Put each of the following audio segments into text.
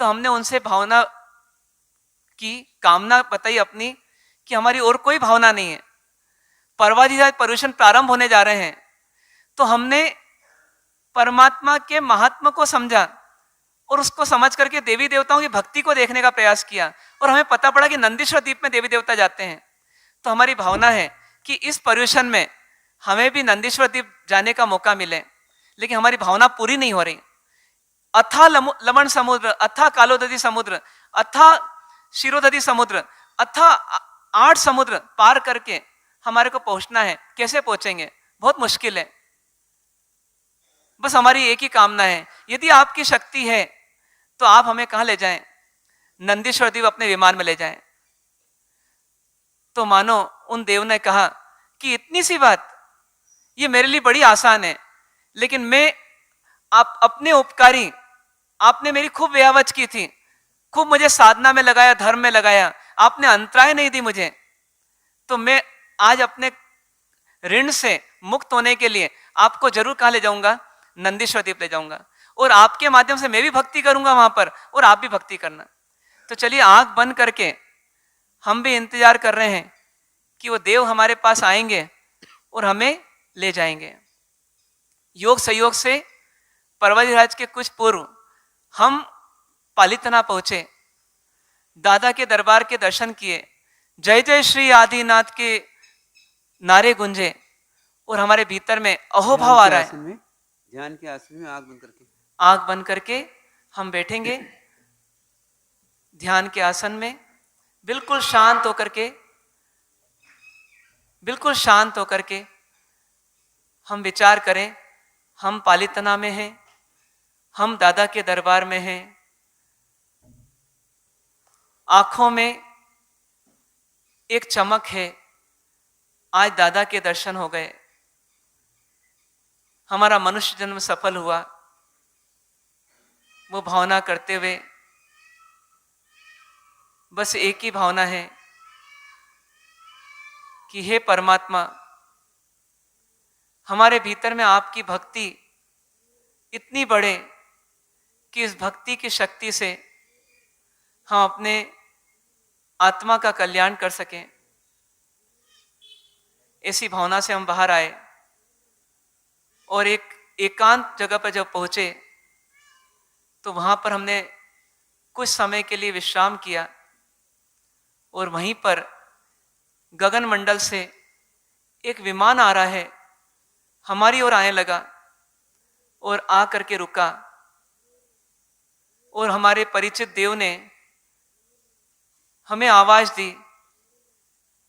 तो हमने उनसे भावना की, कामना बताई अपनी कि हमारी और कोई भावना नहीं है, पर्वाधिराज पर्यूषण प्रारंभ होने जा रहे हैं। तो हमने परमात्मा के महात्मा को समझा और उसको समझ करके देवी देवताओं की भक्ति को देखने का प्रयास किया, और हमें पता पड़ा कि नंदीश्वर द्वीप में देवी देवता जाते हैं। तो हमारी भावना है कि इस पर्यूषण में हमें भी नंदीश्वर द्वीप जाने का मौका मिले, लेकिन हमारी भावना पूरी नहीं हो रही। अथा लवण समुद्र, अथा कालोदधी समुद्र, अथा क्षीरोदधी समुद्र, अथा 8 समुद्र पार करके हमारे को पहुंचना है। कैसे पहुंचेंगे? बहुत मुश्किल है। बस हमारी एक ही कामना है, यदि आपकी शक्ति है तो आप हमें कहां ले जाएं? नंदीश्वर द्वीप अपने विमान में ले जाएं। तो मानो उन देव ने कहा कि इतनी सी बात, ये मेरे लिए बड़ी आसान है, लेकिन मैं आप अपने उपकारी, आपने मेरी खूब व्यावच की थी, खूब मुझे साधना में लगाया, धर्म में लगाया, आपने अंतराय नहीं दी मुझे, तो मैं आज अपने ऋण से मुक्त होने के लिए आपको जरूर कहां ले जाऊंगा? नंदीश्वर द्वीप ले जाऊंगा, और आपके माध्यम से मैं भी भक्ति करूंगा वहां पर, और आप भी भक्ति करना। तो चलिए आंख बंद करके हम भी इंतजार कर रहे हैं कि वो देव हमारे पास आएंगे और हमें ले जाएंगे। योग संयोग से पर्वतराज के कुछ पूर्व हम पालितना पहुंचे, दादा के दरबार के दर्शन किए, जय जय श्री आदिनाथ के नारे गुंजे, और हमारे भीतर में अहोभाव आ रहा है। ध्यान के आसन में आंख बंद करके हम बैठेंगे ध्यान के आसन में, बिल्कुल शांत होकर के, बिल्कुल शांत होकर के हम विचार करें, हम पालितना में हैं, हम दादा के दरबार में हैं, आंखों में एक चमक है, आज दादा के दर्शन हो गए, हमारा मनुष्य जन्म सफल हुआ। वो भावना करते हुए बस एक ही भावना है कि हे परमात्मा, हमारे भीतर में आपकी भक्ति इतनी बढ़े कि इस भक्ति की शक्ति से हम अपने आत्मा का कल्याण कर सकें। ऐसी भावना से हम बाहर आए और एक एकांत जगह पर जब पहुंचे तो वहां पर हमने कुछ समय के लिए विश्राम किया, और वहीं पर गगन मंडल से एक विमान आ रहा है, हमारी ओर आने लगा और आ करके रुका, और हमारे परिचित देव ने हमें आवाज दी,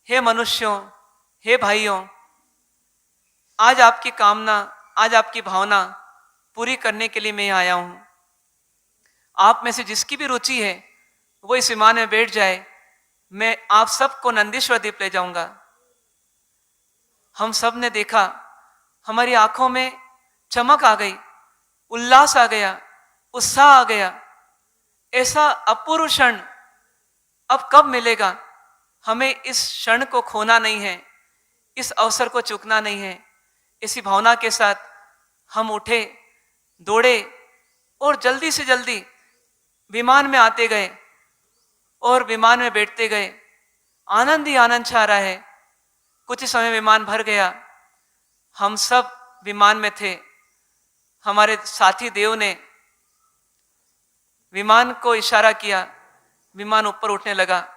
हे मनुष्यों, हे भाइयों, आज आपकी कामना, आज आपकी भावना पूरी करने के लिए मैं आया हूं। आप में से जिसकी भी रुचि है वो इस विमान में बैठ जाए, मैं आप सबको नंदीश्वर द्वीप ले जाऊंगा। हम सब ने देखा, हमारी आंखों में चमक आ गई, उल्लास आ गया, उत्साह आ गया। ऐसा अपूर्व क्षण अब कब मिलेगा? हमें इस क्षण को खोना नहीं है, इस अवसर को चूकना नहीं है। इसी भावना के साथ हम उठे, दौड़े और जल्दी से जल्दी विमान में आते गए और विमान में बैठते गए। आनंद ही आनंद छा रहा है। कुछ ही समय विमान भर गया, हम सब विमान में थे। हमारे साथी देव ने विमान को इशारा किया, विमान ऊपर उठने लगा।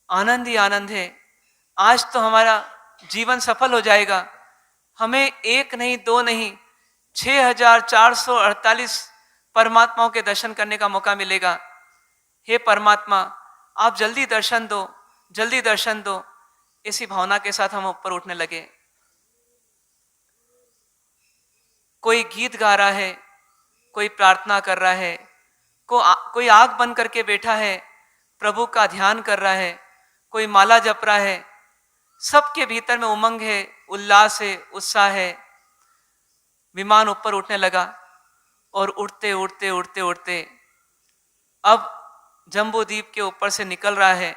आनंद ही आनंद है, आज तो हमारा जीवन सफल हो जाएगा। हमें एक नहीं, दो नहीं, 6448 परमात्माओं के दर्शन करने का मौका मिलेगा। हे परमात्मा, आप जल्दी दर्शन दो, जल्दी दर्शन दो। इसी भावना के साथ हम ऊपर उठने लगे। कोई गीत गा रहा है, कोई प्रार्थना कर रहा है, कोई आंख बंद करके बैठा है, प्रभु का ध्यान कर रहा है, कोई माला जप रहा है। सबके भीतर में उमंग है, उल्लास है, उत्साह है। विमान ऊपर उठने लगा और उड़ते उड़ते उड़ते उड़ते अब जम्बूद्वीप के ऊपर से निकल रहा है।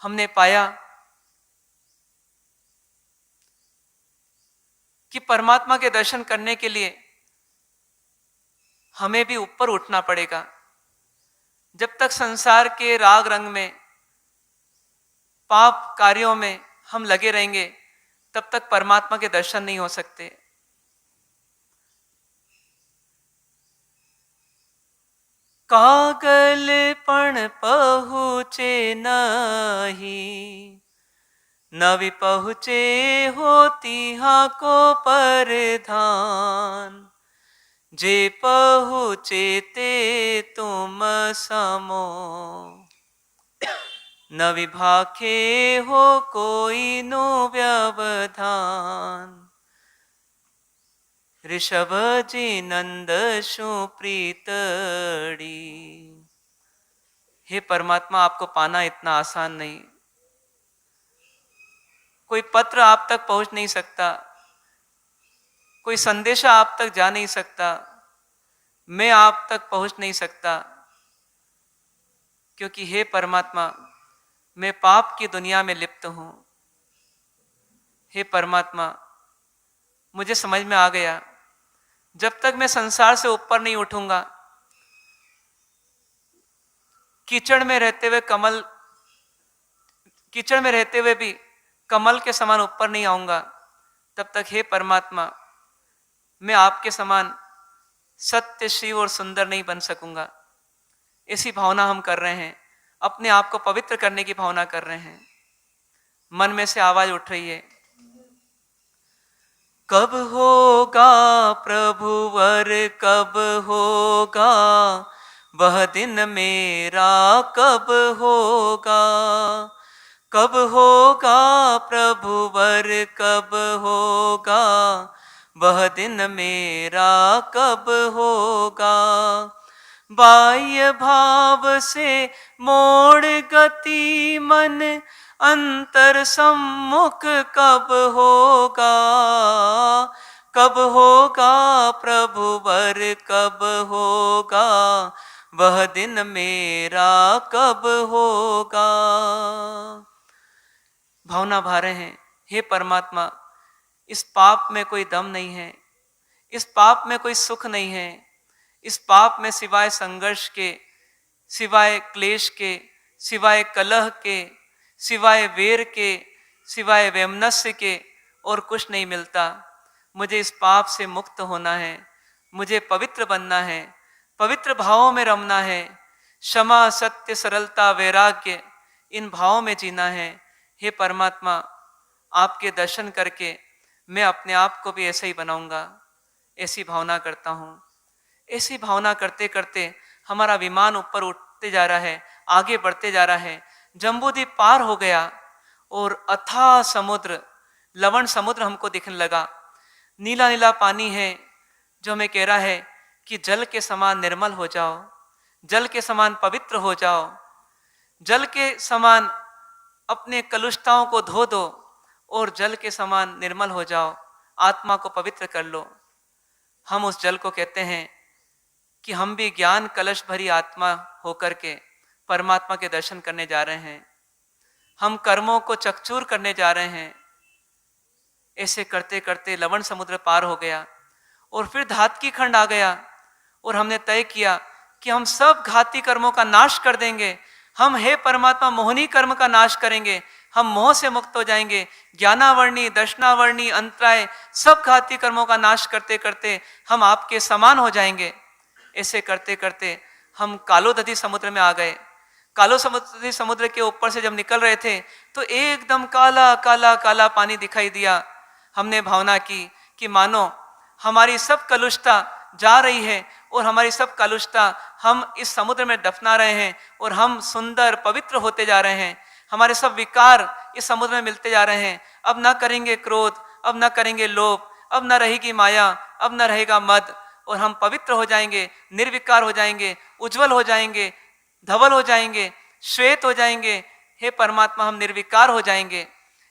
हमने पाया कि परमात्मा के दर्शन करने के लिए हमें भी ऊपर उठना पड़ेगा। जब तक संसार के राग रंग में, पाप कार्यों में हम लगे रहेंगे, तब तक परमात्मा के दर्शन नहीं हो सकते। कागल पण पहुँचे नहीं, नवि पहुँचे होती हाँ को परधान। जे पहुँचे ते तुम समो, न विभाखे हो कोई नो व्यवधान। ऋषभ जी नंद सुप्रीतड़ी। हे परमात्मा, आपको पाना इतना आसान नहीं। कोई पत्र आप तक पहुंच नहीं सकता, कोई संदेशा आप तक जा नहीं सकता, मैं आप तक पहुंच नहीं सकता, क्योंकि हे परमात्मा, मैं पाप की दुनिया में लिप्त हूं। हे परमात्मा, मुझे समझ में आ गया, जब तक मैं संसार से ऊपर नहीं उठूंगा, कीचड़ में रहते हुए कीचड़ में रहते हुए भी कमल के समान ऊपर नहीं आऊंगा, तब तक हे परमात्मा, मैं आपके समान सत्य, शिव और सुंदर नहीं बन सकूंगा। ऐसी भावना हम कर रहे हैं, अपने आप को पवित्र करने की भावना कर रहे हैं। मन में से आवाज उठ रही है, कब होगा प्रभु वर, कब होगा वह दिन मेरा, कब होगा, कब होगा प्रभु वर, कब होगा वह दिन मेरा, कब होगा। बाह्य भाव से मोड़ गति मन, अंतर सम्मुख कब होगा, कब होगा प्रभु वर, कब होगा वह दिन मेरा, कब होगा। भावना भा रहे हैं, हे परमात्मा, इस पाप में कोई दम नहीं है, इस पाप में कोई सुख नहीं है, इस पाप में सिवाय संघर्ष के, सिवाय क्लेश के, सिवाय कलह के, सिवाय वेर के, सिवाय वैमनस्य के और कुछ नहीं मिलता। मुझे इस पाप से मुक्त होना है, मुझे पवित्र बनना है, पवित्र भावों में रमना है, क्षमा, सत्य, सरलता, वैराग्य, इन भावों में जीना है। हे परमात्मा, आपके दर्शन करके मैं अपने आप को भी ऐसे ही बनाऊंगा, ऐसी भावना करता हूँ। ऐसी भावना करते करते हमारा विमान ऊपर उठते जा रहा है, आगे बढ़ते जा रहा है। जम्बूद्वीप पार हो गया और अथाह समुद्र, लवण समुद्र हमको दिखने लगा। नीला नीला पानी है जो हमें कह रहा है कि जल के समान निर्मल हो जाओ, जल के समान पवित्र हो जाओ, जल के समान अपने कलुषताओं को धो दो और जल के समान निर्मल हो जाओ, आत्मा को पवित्र कर लो। हम उस जल को कहते हैं कि हम भी ज्ञान कलश भरी आत्मा होकर के परमात्मा के दर्शन करने जा रहे हैं, हम कर्मों को चकचूर करने जा रहे हैं। ऐसे करते करते लवण समुद्र पार हो गया और फिर धातकी खंड आ गया और हमने तय किया कि हम सब घाती कर्मों का नाश कर देंगे। हम हे परमात्मा मोहनी कर्म का नाश करेंगे, हम मोह से मुक्त हो जाएंगे। ज्ञानावर्णी, दर्शनावर्णी, अंतराय, सब घाती कर्मों का नाश करते करते हम आपके समान हो जाएंगे। ऐसे करते करते हम कालोदधि समुद्र में आ गए। कालोदधि समुद्र के ऊपर से जब निकल रहे थे तो एकदम काला काला काला पानी दिखाई दिया। हमने भावना की कि मानो हमारी सब कलुषता जा रही है और हमारी सब कलुषता हम इस समुद्र में दफना रहे हैं और हम सुंदर पवित्र होते जा रहे हैं। हमारे सब विकार इस समुद्र में मिलते जा रहे हैं। अब ना करेंगे क्रोध, अब ना करेंगे लोभ, अब ना रहेगी माया, अब ना रहेगा मद, और हम पवित्र हो जाएंगे, निर्विकार हो जाएंगे, उज्जवल हो जाएंगे, धवल हो जाएंगे, श्वेत हो जाएंगे। हे परमात्मा, हम निर्विकार हो जाएंगे।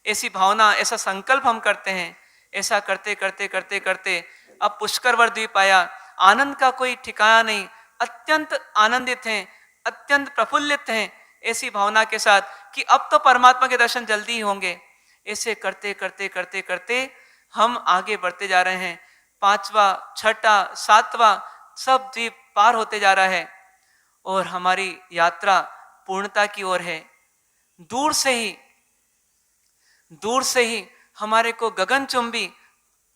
ऐसी भावना, ऐसा संकल्प हम करते हैं। ऐसा करते करते करते करते अब पुष्करवर द्वीप आया। आनंद का कोई ठिकाना नहीं, अत्यंत आनंदित हैं, अत्यंत प्रफुल्लित हैं, ऐसी भावना के साथ कि अब तो परमात्मा के दर्शन जल्दी ही होंगे। ऐसे करते करते करते करते हम आगे बढ़ते जा रहे हैं। 5वां, 6वां, 7वां सब द्वीप पार होते जा रहा है और हमारी यात्रा पूर्णता की ओर है। दूर से ही हमारे को गगनचुंबी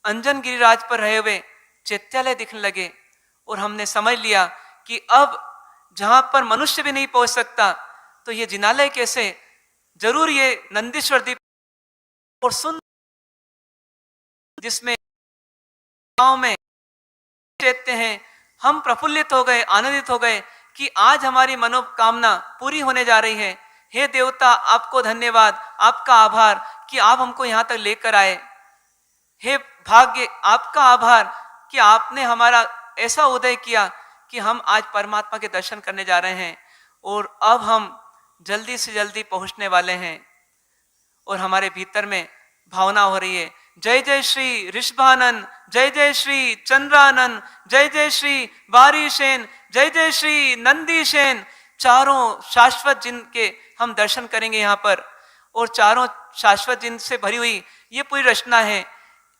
अंजन गिरिराज पर रहे हुए चैत्यालय दिखने लगे और हमने समझ लिया कि अब जहां पर मनुष्य भी नहीं पहुंच सकता तो ये जिनालय कैसे, जरूर ये नंदीश्वर द्वीप और सुंदर, जिसमें गांव में रहते हैं। हम प्रफुल्लित हो गए, आनंदित हो गए कि आज हमारी मनोकामना पूरी होने जा रही है। हे देवता, आपको धन्यवाद, आपका आभार कि आप हमको यहाँ तक लेकर आए। हे भाग्य, आपका आभार कि आपने हमारा ऐसा उदय किया कि हम आज परमात्मा के दर्शन करने जा रहे हैं और अब हम जल्दी से जल्दी पहुंचने वाले हैं। और हमारे भीतर में भावना हो रही है, जय जय श्री ऋषभानन, जय जय श्री चंद्रानन, जय जय श्री वारीसेन, जय जय श्री नंदीसेन। चारों शाश्वत जिनके हम दर्शन करेंगे यहाँ पर, और चारों शाश्वत जिन से भरी हुई ये पूरी रचना है।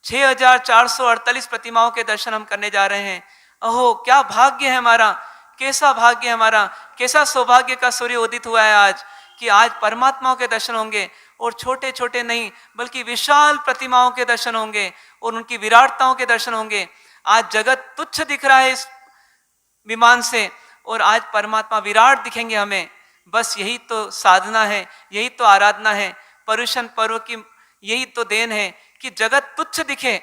6448 प्रतिमाओं के दर्शन हम करने जा रहे हैं। अहो क्या भाग्य है हमारा, कैसा भाग्य है हमारा, कैसा सौभाग्य का सूर्य उदित हुआ है आज कि आज परमात्माओं के दर्शन होंगे। और छोटे छोटे नहीं बल्कि विशाल प्रतिमाओं के दर्शन होंगे और उनकी विराटताओं के दर्शन होंगे। आज जगत तुच्छ दिख रहा है इस विमान से और आज परमात्मा विराट दिखेंगे हमें। बस यही तो साधना है, यही तो आराधना है। पर्युषण पर्व की यही तो देन है कि जगत तुच्छ दिखे,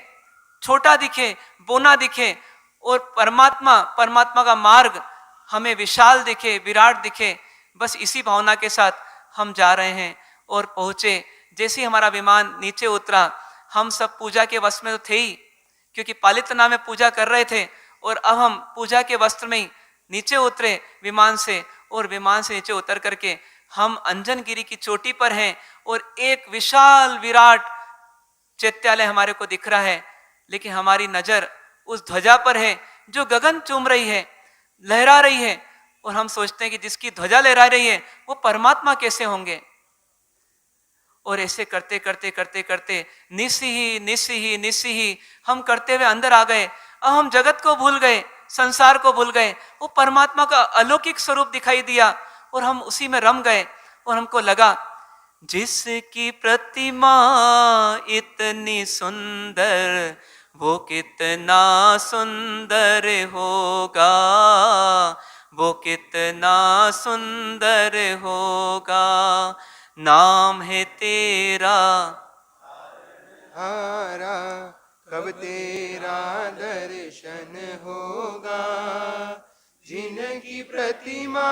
छोटा दिखे, बोना दिखे और परमात्मा का मार्ग हमें विशाल दिखे, विराट दिखे। बस इसी भावना के साथ हम जा रहे हैं और पहुंचे। जैसे ही हमारा विमान नीचे उतरा, हम सब पूजा के वस्त्र में तो थे ही, क्योंकि पालितना में पूजा कर रहे थे, और अब हम पूजा के वस्त्र में ही नीचे उतरे विमान से। और विमान से नीचे उतर करके हम अंजनगिरी की चोटी पर हैं और एक विशाल विराट चैत्यालय हमारे को दिख रहा है। लेकिन हमारी नजर उस ध्वजा पर है जो गगन चूम रही है, लहरा रही है, और हम सोचते हैं कि जिसकी ध्वजा लहरा रही है वो परमात्मा कैसे होंगे। और ऐसे करते करते करते करते निस्सी ही हम करते हुए अंदर आ गए। अब हम जगत को भूल गए, संसार को भूल गए, वो परमात्मा का अलौकिक स्वरूप दिखाई दिया और हम उसी में रम गए। और हमको लगा जिसकी प्रतिमा इतनी सुंदर वो कितना सुंदर होगा, वो कितना सुंदर होगा। नाम है तेरा हारा, कब तेरा दर्शन होगा। जिनकी प्रतिमा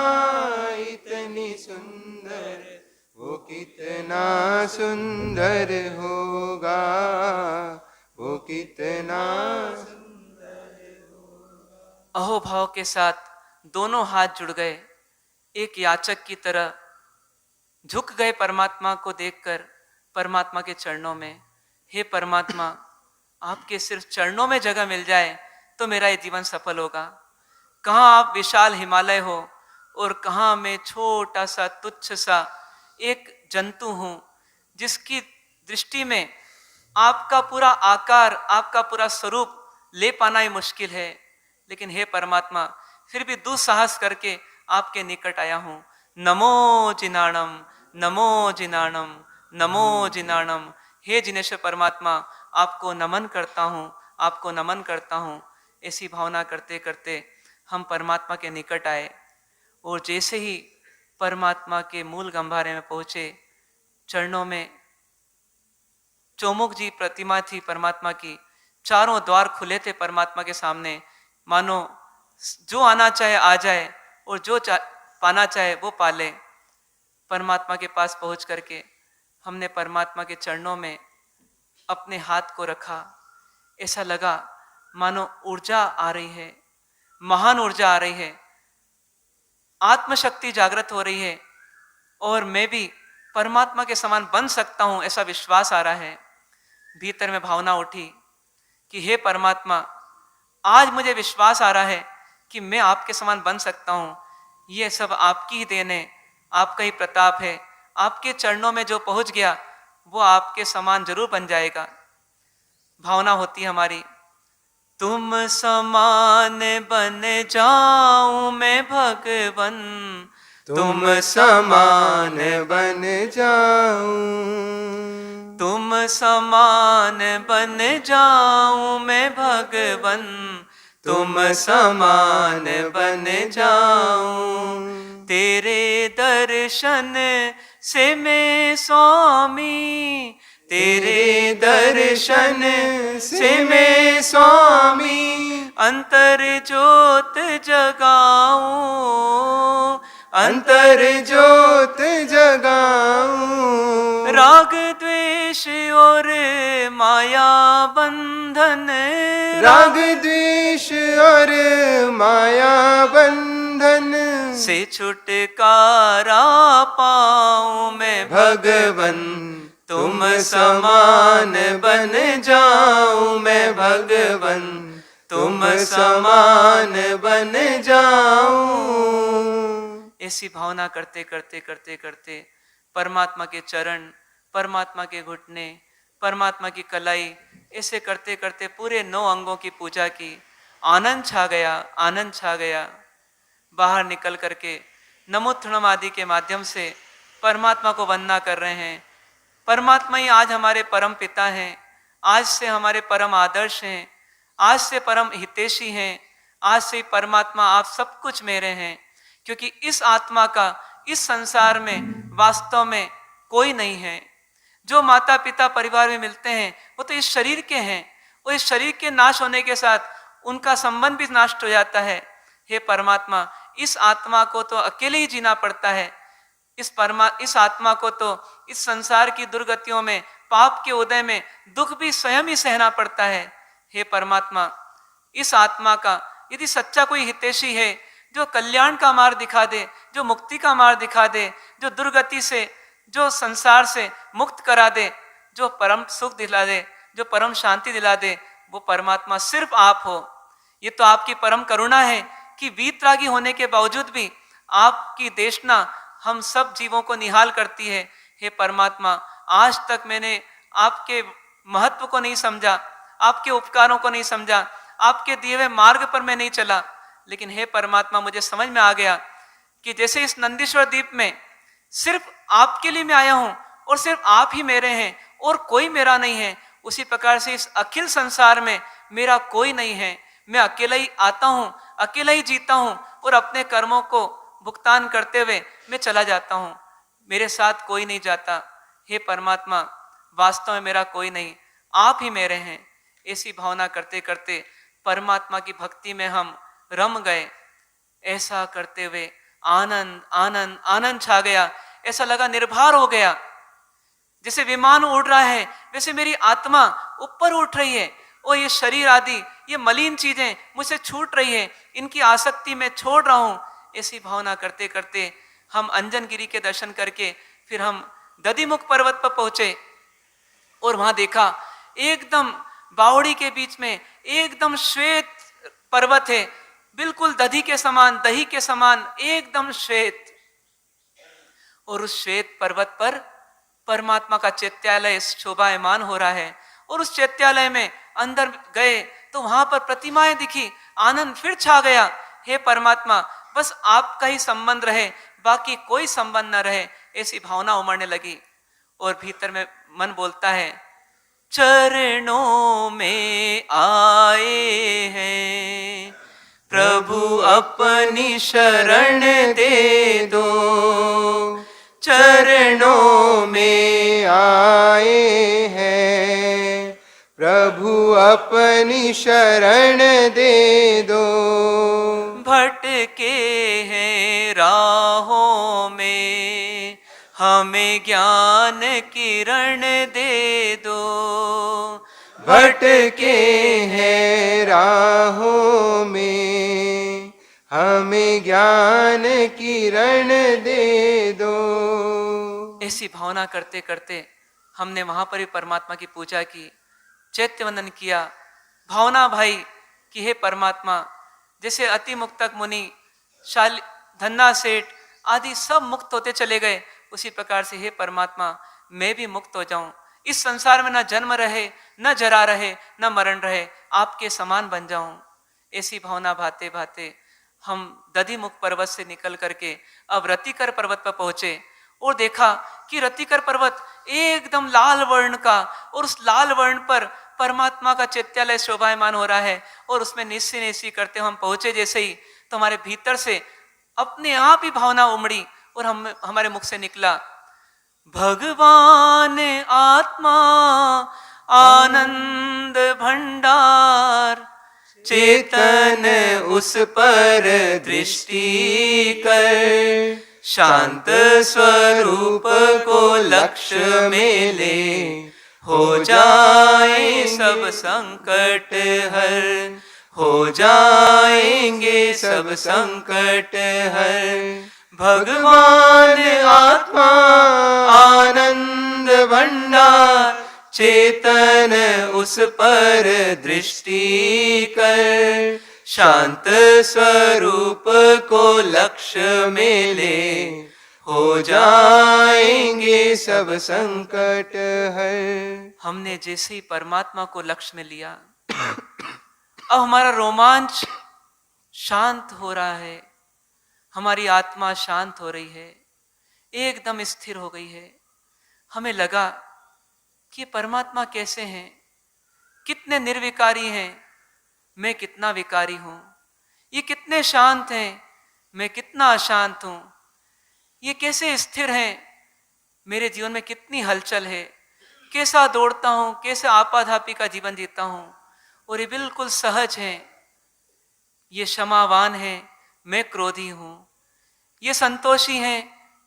इतनी सुंदर वो कितना सुंदर होगा, वो कितना सुंदर होगा। अहोभाव के साथ दोनों हाथ जुड़ गए, एक याचक की तरह झुक गए परमात्मा को देखकर, परमात्मा के चरणों में। हे परमात्मा, आपके सिर्फ चरणों में जगह मिल जाए तो मेरा ये जीवन सफल होगा। कहाँ आप विशाल हिमालय हो और कहाँ मैं छोटा सा तुच्छ सा एक जंतु हूँ जिसकी दृष्टि में आपका पूरा आकार, आपका पूरा स्वरूप ले पाना ही मुश्किल है। लेकिन हे परमात्मा, फिर भी दुस्साहस करके आपके निकट आया हूँ। नमो जिनाणम, नमो जिनाणम, नमो जिनाणम। हे जिनेश्वर परमात्मा, आपको नमन करता हूँ, आपको नमन करता हूँ। ऐसी भावना करते करते हम परमात्मा के निकट आए और जैसे ही परमात्मा के मूल गंभारे में पहुँचे, चरणों में चौमुख जी प्रतिमा थी परमात्मा की। चारों द्वार खुले थे परमात्मा के सामने, मानो जो आना चाहे आ जाए और जो पाना चाहे वो पाले। परमात्मा के पास पहुंच करके हमने परमात्मा के चरणों में अपने हाथ को रखा। ऐसा लगा मानो ऊर्जा आ रही है, महान ऊर्जा आ रही है, आत्मशक्ति जागृत हो रही है और मैं भी परमात्मा के समान बन सकता हूं, ऐसा विश्वास आ रहा है। भीतर में भावना उठी कि हे परमात्मा, आज मुझे विश्वास आ रहा है कि मैं आपके समान बन सकता हूं। ये सब आपकी ही देन है, आपका ही प्रताप है। आपके चरणों में जो पहुंच गया वो आपके समान जरूर बन जाएगा। भावना होती है हमारी। तुम समान बन जाऊं मैं भगवन, तुम समान बन जाऊं, तुम समान बन जाऊं मैं भगवन, तुम समान बन जाऊं, तेरे दर्शन से मैं स्वामी, तेरे दर्शन से मैं स्वामी, अंतर ज्योत जगाऊं, अंतर ज्योत जगाऊं, राग द्वेष और माया बंधन, राग द्वेष और माया बंधन से छुटकारा पाऊं मैं भगवन, तुम समान बन जाऊं मैं भगवन, तुम समान बन जाऊं। ऐसी भावना करते करते करते करते परमात्मा के चरण, परमात्मा के घुटने, परमात्मा की कलाई, ऐसे करते करते पूरे 9 अंगों की पूजा की। आनंद छा गया, आनंद छा गया। बाहर निकल करके नमोत्थनम आदि के माध्यम से परमात्मा को वंदना कर रहे हैं। परमात्मा ही आज हमारे परम पिता हैं, आज से हमारे परम आदर्श हैं, आज से परम हितैषी हैं, आज से परमात्मा आप सब कुछ मेरे हैं। क्योंकि इस आत्मा का इस संसार में वास्तव में कोई नहीं है। जो माता पिता परिवार में मिलते हैं वो तो इस शरीर के हैं, वो इस शरीर के नाश होने के साथ उनका संबंध भी नष्ट हो जाता है। हे परमात्मा, इस आत्मा को तो अकेले ही जीना पड़ता है। इस आत्मा को तो इस संसार की दुर्गतियों में, पाप के उदय में दुख भी स्वयं ही सहना पड़ता है। हे परमात्मा, इस आत्मा का यदि सच्चा कोई हितैषी है जो कल्याण का मार्ग दिखा दे, जो मुक्ति का मार्ग दिखा दे, जो दुर्गति से, जो संसार से मुक्त करा दे, जो परम सुख दिला दे, जो परम शांति दिला दे, वो परमात्मा सिर्फ आप हो। ये तो आपकी परम करुणा है कि वीतरागी होने के बावजूद भी आपकी देशना हम सब जीवों को निहाल करती है। हे परमात्मा, आज तक मैंने आपके महत्व को नहीं समझा, आपके उपकारों को नहीं समझा, आपके दिए हुए मार्ग पर मैं नहीं चला। लेकिन हे परमात्मा, मुझे समझ में आ गया कि जैसे इस नंदीश्वर द्वीप में सिर्फ आपके लिए मैं आया हूं और सिर्फ आप ही मेरे हैं और कोई मेरा नहीं है, उसी प्रकार से इस अखिल संसार में मेरा कोई नहीं है। मैं अकेला ही आता हूं, अकेला ही जीता हूं और अपने कर्मों को भुगतान करते हुए मैं चला जाता हूं, मेरे साथ कोई नहीं जाता। हे परमात्मा, वास्तव में मेरा कोई नहीं, आप ही मेरे हैं। ऐसी भावना करते करते परमात्मा की भक्ति में हम रम गए। ऐसा करते हुए आनंद आनंद आनंद छा गया। ऐसा लगा निर्भर हो गया, जैसे विमान उड़ रहा है वैसे मेरी आत्मा ऊपर उठ रही है और ये शरीर आदि, ये मलिन चीजें मुझसे छूट रही है, इनकी आसक्ति मैं छोड़ रहा हूं। ऐसी भावना करते करते हम अंजन गिरी के दर्शन करके फिर हम दधिमुख पर्वत पर पहुंचे और वहां देखा एकदम बावड़ी के बीच में एकदम श्वेत पर्वत है, बिल्कुल दही के समान एकदम श्वेत। और उस श्वेत पर्वत पर परमात्मा का चैत्यालय शोभायमान हो रहा है। और उस चैत्यालय में अंदर गए तो वहां पर प्रतिमाएं दिखी, आनंद फिर छा गया। हे परमात्मा, बस आपका ही संबंध रहे, बाकी कोई संबंध न रहे, ऐसी भावना उमड़ने लगी। और भीतर में मन बोलता है, चरणों में आए हैं प्रभु अपनी शरण दे दो, चरणों में आए हैं प्रभु अपनी शरण दे दो। भटके हैं राहों में हमें ज्ञान किरण दे दो, भटके हैं राहों में हमें ज्ञान किरण दे दो। ऐसी भावना करते करते हमने वहां पर ही परमात्मा की पूजा की, चैत्य वंदन किया। भावना भाई कि हे परमात्मा, जैसे अति मुक्तक मुनि, धन्ना सेठ आदि सब मुक्त होते चले गए, उसी प्रकार से हे परमात्मा मैं भी मुक्त हो जाऊं, इस संसार में ना जन्म रहे न जरा रहे न मरण रहे, आपके समान बन जाऊं। ऐसी भावना भाते भाते हम दधिमुख पर्वत से निकल करके अब रतिकर पर्वत पर पहुंचे और देखा कि रतिकर पर्वत एकदम लाल वर्ण का, और उस लाल वर्ण पर परमात्मा का चैत्यालय शोभायमान हो रहा है। और उसमें निस्सी निस्सी करते हम पहुंचे जैसे ही, तो हमारे भीतर से अपने आप ही भावना उमड़ी और हमारे मुख से निकला, भगवान आत्मा आनंद भंडार, चेतन उस पर दृष्टि कर, शांत स्वरूप को लक्ष्य में ले, हो जाए सब संकट हर, हो जाएंगे सब संकट हर। भगवान आत्मा आनंद भंडार, चेतन उस पर दृष्टि कर, शांत स्वरूप को लक्ष्य में ले, हो जाएंगे सब संकट हर। हमने जैसे ही परमात्मा को लक्ष्य में लिया, अब हमारा रोमांच शांत हो रहा है, हमारी आत्मा शांत हो रही है, एकदम स्थिर हो गई है। हमें लगा कि परमात्मा कैसे हैं, कितने निर्विकारी हैं, मैं कितना विकारी हूं। ये कितने शांत हैं, मैं कितना अशांत हूं। ये कैसे स्थिर हैं, मेरे जीवन में कितनी हलचल है, कैसा दौड़ता हूं, कैसे आपाधापी का जीवन जीता हूं। और ये बिल्कुल सहज हैं, ये क्षमावान हैं, मैं क्रोधी हूं। ये संतोषी हैं,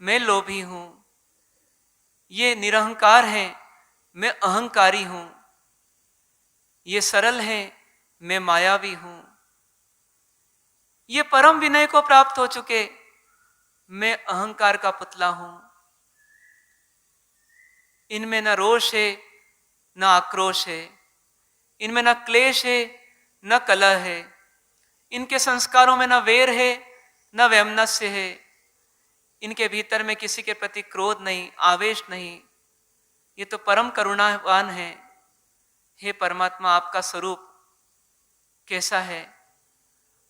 मैं लोभी हूं। ये निरहंकार हैं, मैं अहंकारी हूं। ये सरल हैं, मैं मायावी हूं। ये परम विनय को प्राप्त हो चुके, मैं अहंकार का पुतला हूं। इनमें न रोष है न आक्रोश है, इनमें न क्लेश है न कलह है, इनके संस्कारों में न वैर है न वैमनस्य है, इनके भीतर में किसी के प्रति क्रोध नहीं, आवेश नहीं। ये तो परम करुणावान है। हे परमात्मा, आपका स्वरूप कैसा है?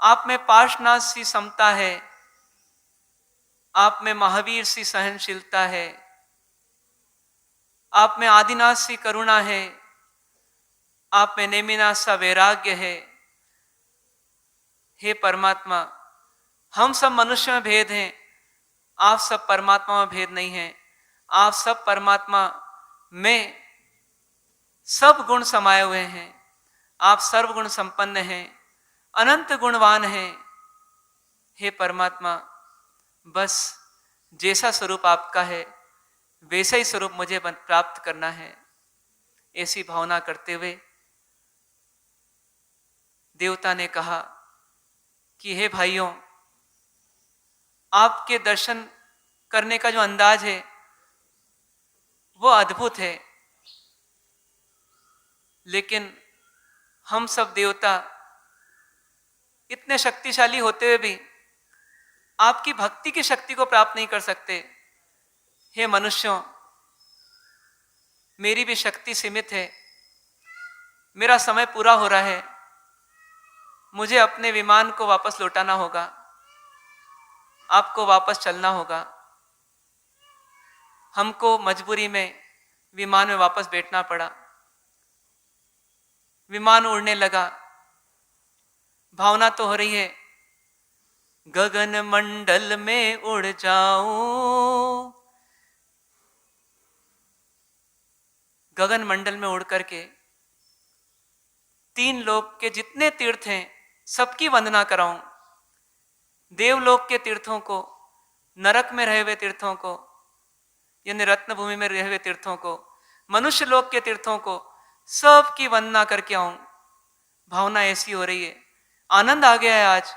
आप में पाशनाथ सी समता है, आप में महावीर सी सहनशीलता है, आप में आदिनाथ सी करुणा है, आप में नेमिनाथ सा वैराग्य है। हे परमात्मा, हम सब मनुष्य में भेद हैं, आप सब परमात्मा में भेद नहीं है। आप सब परमात्मा में सब गुण समाये हुए हैं। आप सर्वगुण संपन्न हैं, अनंत गुणवान हैं। हे परमात्मा, बस जैसा स्वरूप आपका है वैसा ही स्वरूप मुझे प्राप्त करना है। ऐसी भावना करते हुए देवता ने कहा कि हे भाइयों, आपके दर्शन करने का जो अंदाज है वो अद्भुत है, लेकिन हम सब देवता इतने शक्तिशाली होते हुए भी आपकी भक्ति की शक्ति को प्राप्त नहीं कर सकते। हे मनुष्यों, मेरी भी शक्ति सीमित है, मेरा समय पूरा हो रहा है, मुझे अपने विमान को वापस लौटाना होगा, आपको वापस चलना होगा। हमको मजबूरी में विमान में वापस बैठना पड़ा। विमान उड़ने लगा, भावना तो हो रही है गगन मंडल में उड़ जाऊं। गगन मंडल में उड़ करके तीन लोक के जितने तीर्थ हैं सबकी वंदना कराऊं। देवलोक के तीर्थों को, नरक में रहे हुए तीर्थों को, यानी रत्न भूमि में रहे हुए तीर्थों को, मनुष्य लोक के तीर्थों को, सबकी वंदना करके आऊं। भावना ऐसी हो रही है, आनंद आ गया है। आज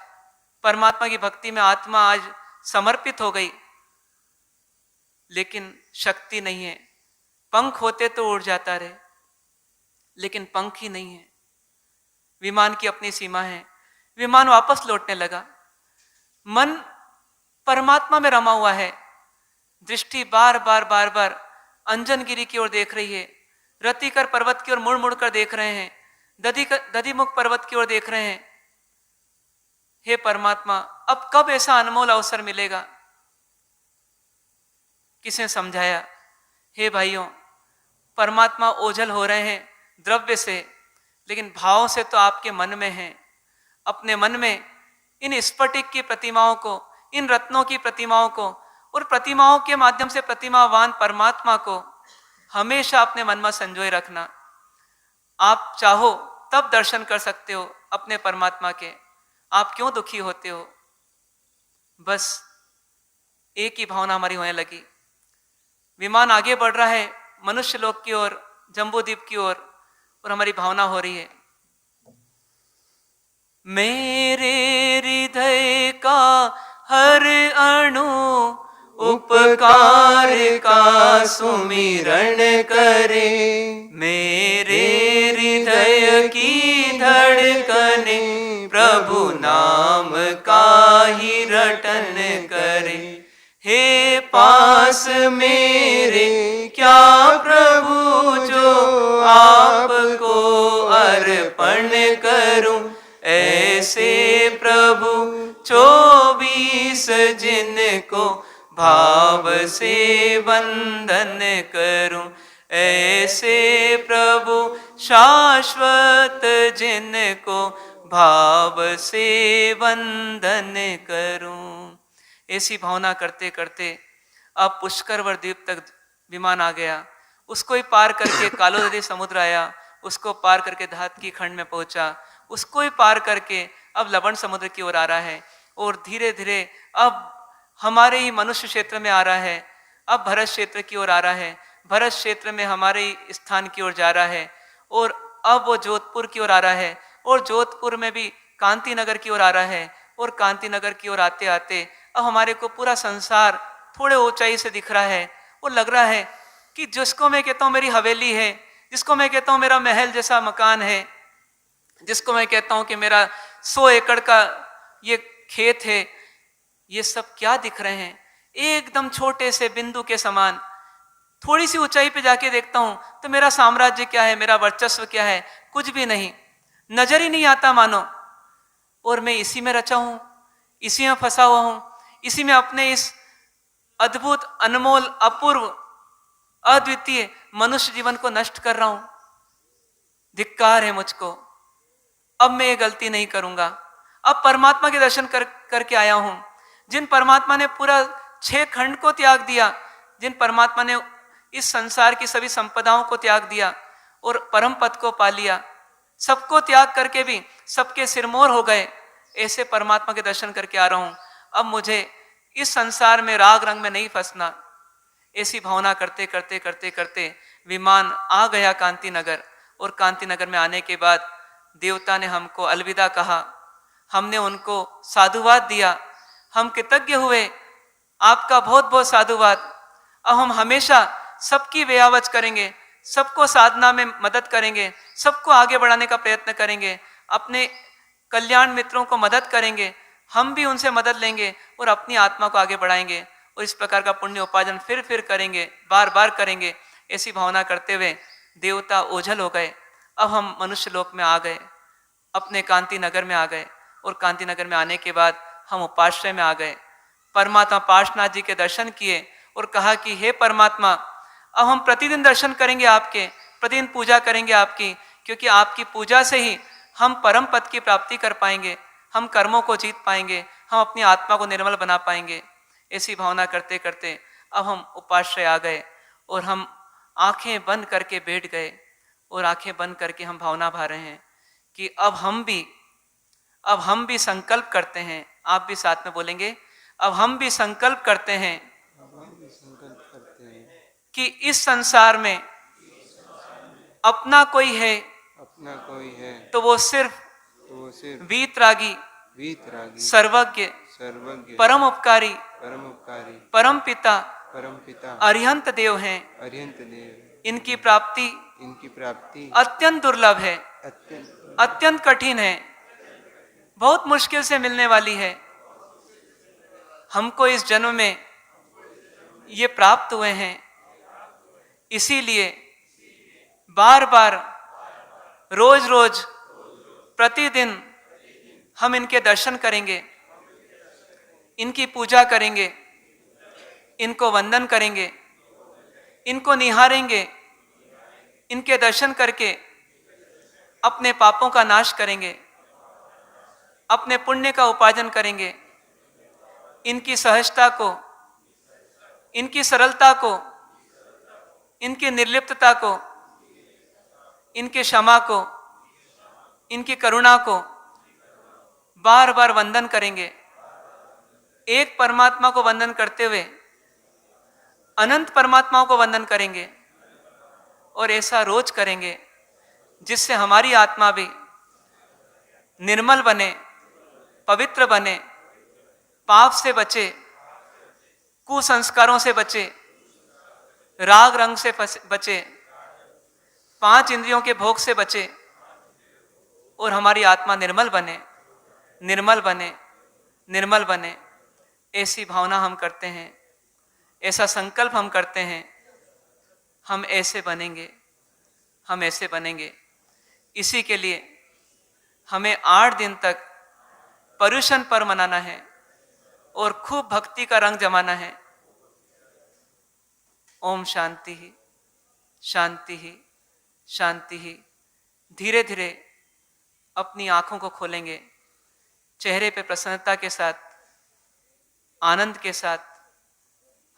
परमात्मा की भक्ति में आत्मा आज समर्पित हो गई, लेकिन शक्ति नहीं है। पंख होते तो उड़ जाता रहे, लेकिन पंख ही नहीं है। विमान की अपनी सीमा है। विमान वापस लौटने लगा। मन परमात्मा में रमा हुआ है। दृष्टि बार बार अंजन गिरी की ओर देख रही है। रतिकर पर्वत की ओर मुड़ मुड़ कर देख रहे हैं, दधिमुख पर्वत की ओर देख रहे हैं। हे परमात्मा, अब कब ऐसा अनमोल अवसर मिलेगा? किसने समझाया, हे भाइयों, परमात्मा ओझल हो रहे हैं द्रव्य से, लेकिन भाव से तो आपके मन में है। अपने मन में इन स्फटिक की प्रतिमाओं को, इन रत्नों की प्रतिमाओं को और प्रतिमाओं के माध्यम से प्रतिमावान परमात्मा को हमेशा अपने मन में संजोए रखना। आप चाहो तब दर्शन कर सकते हो अपने परमात्मा के। आप क्यों दुखी होते हो? बस एक ही भावना हमारी होने लगी। विमान आगे बढ़ रहा है मनुष्य लोक की ओर, जम्बूद्वीप की ओर, और हमारी भावना हो रही है, मेरे हृदय का हर अणु उपकार का सुमिरण करे। मेरे हृदय की धड़कने प्रभु नाम का ही रटन करे। हे पास मेरे क्या प्रभु जो आपको अर्पण करूं, ऐसे प्रभु 24 जिनको भाव से वंदन करूं। ऐसे प्रभु शाश्वत जिनको भाव से वंदन करूं। ऐसी भावना करते करते अब पुष्करवर द्वीप तक विमान आ गया। उसको ही पार करके कालोदरी समुद्र आया, उसको पार करके धात की खंड में पहुंचा, उसको ही पार करके अब लवण समुद्र की ओर आ रहा है, और धीरे धीरे अब हमारे ही मनुष्य क्षेत्र में आ रहा है, अब भरत क्षेत्र की ओर आ रहा है, भरत क्षेत्र में हमारे ही स्थान की ओर जा रहा है, और अब वो जोधपुर की ओर आ रहा है, और जोधपुर में भी कांति नगर की ओर आ रहा है, और कांति नगर की ओर आते आते अब हमारे को पूरा संसार थोड़े ऊंचाई से दिख रहा है। वो लग रहा है कि जिसको मैं कहता हूँ मेरी हवेली है, जिसको मैं कहता हूँ मेरा महल जैसा मकान है, जिसको मैं कहता हूँ कि मेरा 100 एकड़ का ये खेत है, ये सब क्या दिख रहे हैं? एकदम छोटे से बिंदु के समान। थोड़ी सी ऊंचाई पे जाके देखता हूँ तो मेरा साम्राज्य क्या है, मेरा वर्चस्व क्या है? कुछ भी नहीं, नजर ही नहीं आता मानो। और मैं इसी में रचा हूँ, इसी में फंसा हुआ हूँ, इसी में अपने इस अद्भुत, अनमोल, अपूर्व, अद्वितीय मनुष्य जीवन को नष्ट कर रहा हूं। धिक्कार है मुझको, अब मैं ये गलती नहीं करूंगा। अब परमात्मा के दर्शन करके आया हूं, जिन परमात्मा ने पूरा 6 खंड को त्याग दिया, जिन परमात्मा ने इस संसार की सभी संपदाओं को त्याग दिया और परम पद को पा लिया, सबको त्याग करके भी सबके सिरमौर हो गए, ऐसे परमात्मा के दर्शन करके आ रहा हूं। अब मुझे इस संसार में राग रंग में नहीं फंसना। ऐसी भावना करते करते करते करते विमान आ गया कांति नगर, और कांति नगर में आने के बाद देवता ने हमको अलविदा कहा, हमने उनको साधुवाद दिया, हम कृतज्ञ हुए, आपका बहुत बहुत साधुवाद। अब हम हमेशा सबकी व्यावच करेंगे, सबको साधना में मदद करेंगे, सबको आगे बढ़ाने का प्रयत्न करेंगे, अपने कल्याण मित्रों को मदद करेंगे, हम भी उनसे मदद लेंगे और अपनी आत्मा को आगे बढ़ाएंगे, और इस प्रकार का पुण्य उपार्जन फिर करेंगे, बार बार करेंगे। ऐसी भावना करते हुए देवता ओझल हो गए। अब हम मनुष्य लोक में आ गए, अपने कांति नगर में आ गए, और कांति नगर में आने के बाद हम उपाश्रय में आ गए। परमात्मा पार्श्वनाथ जी के दर्शन किए और कहा कि हे परमात्मा, अब हम प्रतिदिन दर्शन करेंगे आपके, प्रतिदिन पूजा करेंगे आपकी, क्योंकि आपकी पूजा से ही हम परम पद की प्राप्ति कर पाएंगे, हम कर्मों को जीत पाएंगे, हम अपनी आत्मा को निर्मल बना पाएंगे। ऐसी भावना करते करते अब हम उपाश्रय आ गए, और हम आंखें बंद करके बैठ गए, और आंखें बंद करके हम भावना भा रहे हैं कि अब हम भी संकल्प करते हैं। आप भी साथ में बोलेंगे, अब हम भी संकल्प करते हैं कि इस संसार में अपना कोई है तो वो सिर्फ वीतरागी, सर्वज्ञ, परम उपकारी, परम पिता, अरिहंत देव हैं। इनकी प्राप्ति अत्यंत दुर्लभ है, अत्यंत कठिन है, बहुत मुश्किल से मिलने वाली है। हमको इस जन्म में ये प्राप्त हुए हैं, इसीलिए बार बार, रोज रोज, प्रतिदिन हम इनके दर्शन करेंगे, इनकी पूजा करेंगे, इनको वंदन करेंगे, इनको निहारेंगे, इनके दर्शन करके अपने पापों का नाश करेंगे, अपने पुण्य का उपार्जन करेंगे, इनकी सहजता को, इनकी सरलता को, इनकी निर्लिप्तता को, इनके क्षमा को, इनकी करुणा को बार बार वंदन करेंगे। एक परमात्मा को वंदन करते हुए अनंत परमात्माओं को वंदन करेंगे और ऐसा रोज करेंगे जिससे हमारी आत्मा भी निर्मल बने, पवित्र बने, पाप से बचे, कुसंस्कारों से बचे, राग रंग से बचे, 5 इंद्रियों के भोग से बचे और हमारी आत्मा निर्मल बने, निर्मल बने, निर्मल बने। ऐसी भावना हम करते हैं, ऐसा संकल्प हम करते हैं। हम ऐसे बनेंगे, हम ऐसे बनेंगे। इसी के लिए हमें 8 दिन तक पर्युषण पर्व मनाना है और खूब भक्ति का रंग जमाना है। ओम शांति ही, शांति ही, शांति ही। धीरे धीरे अपनी आंखों को खोलेंगे, चेहरे पे प्रसन्नता के साथ, आनंद के साथ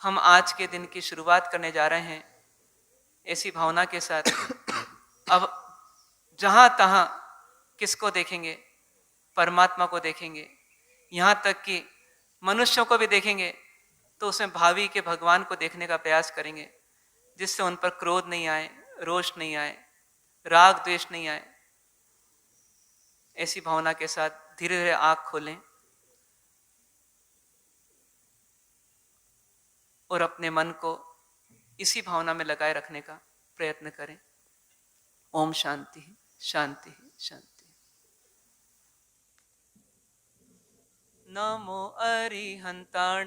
हम आज के दिन की शुरुआत करने जा रहे हैं। ऐसी भावना के साथ अब जहां तहां किसको देखेंगे? परमात्मा को देखेंगे। यहां तक कि मनुष्यों को भी देखेंगे तो उसमें भावी के भगवान को देखने का प्रयास करेंगे, जिससे उन पर क्रोध नहीं आए, रोष नहीं आए, राग द्वेष नहीं आए। ऐसी भावना के साथ धीरे धीरे आंख खोलें और अपने मन को इसी भावना में लगाए रखने का प्रयत्न करें। ओम शांति, शांति, शांति। नमो अरिहंताण।